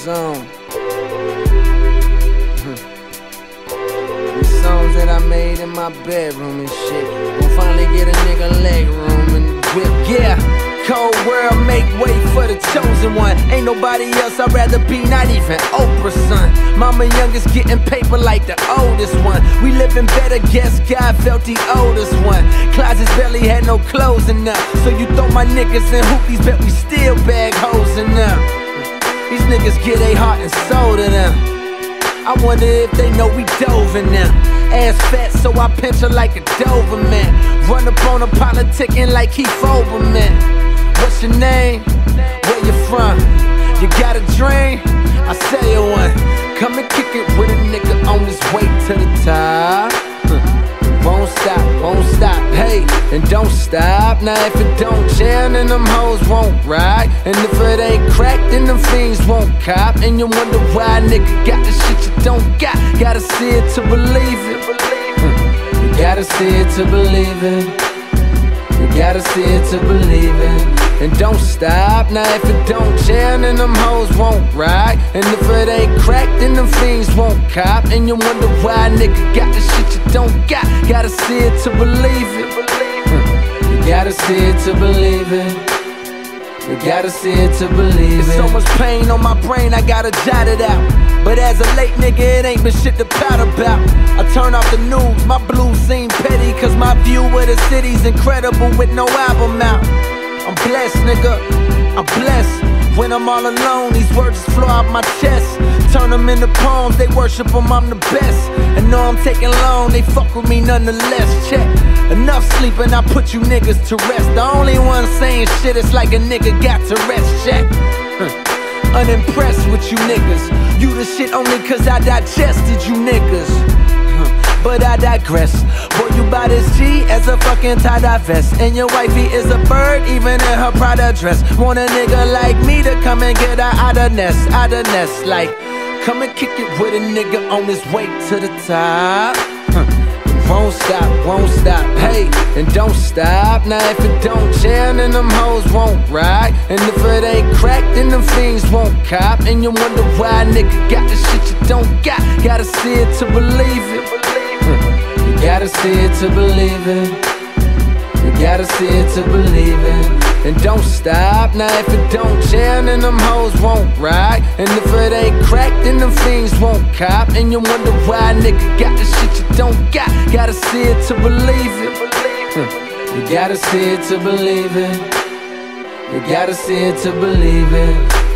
song. These songs that I made in my bedroom and shit. Gon' finally get a nigga leg room and whip, yeah. Cold world, make way for the chosen one. Ain't nobody else I'd rather be, not even Oprah's son. Mama youngest getting paper like the oldest one. We living better, guess God felt the oldest one. Closets barely had no clothes enough, so you throw my niggas in hoopies, bet we still bag hoes enough. These niggas get their heart and soul to them. I wonder if they know we dove in them. Ass fat, so I pinch her like a Doberman. Run up on a politicking like Keith Olbermann. What's your name? Where you from? You got a dream? I sell you one. Come and kick it with a nigga on his way to the top. Won't stop, hey, and don't stop. Now if it don't jam, then them hoes won't ride. And if it ain't cracked, then them fiends won't cop. And you wonder why a nigga got the shit you don't got. Gotta see it to believe it. You gotta see it to believe it. You gotta see it to believe it. And don't stop, now if it don't jam, then them hoes won't ride. And if it ain't cracked, then them fiends won't cop. And you wonder why a nigga got the shit you don't got. Gotta see it to believe it. You gotta see it to believe it. You gotta see it to believe it. There's so much pain on my brain, I gotta jot it out. But as a late nigga, it ain't been shit to pout about. I turn off the news, my blues seem petty, cause my view of the city's incredible with no album out. I'm blessed, nigga, I'm blessed. When I'm all alone, these words just flow out my chest. Turn them into poems, they worship them, I'm the best. And know I'm taking long, they fuck with me nonetheless. Check, enough sleeping, I put you niggas to rest. The only one saying shit is like a nigga got to rest. Check, unimpressed with you niggas. You the shit only cause I digested you niggas. But I digress. Boy, you buy this G as a fucking tie-dye vest. And your wifey is a bird, even in her Prada dress. Want a nigga like me to come and get her out of nest. Like, come and kick it with a nigga on his way to the top. Won't stop, hey, and don't stop. Now if it don't jam, then them hoes won't ride. And if it ain't cracked, then them fiends won't cop. And you wonder why a nigga got the shit you don't got. Gotta see it to believe it. You gotta see it to believe it. You gotta see it to believe it. And don't stop, now if it don't jam, then them hoes won't ride. And if it ain't cracked, then them fiends won't cop. And you wonder why a nigga got the shit you don't got. Gotta see it to believe it. You gotta see it to believe it. You gotta see it to believe it.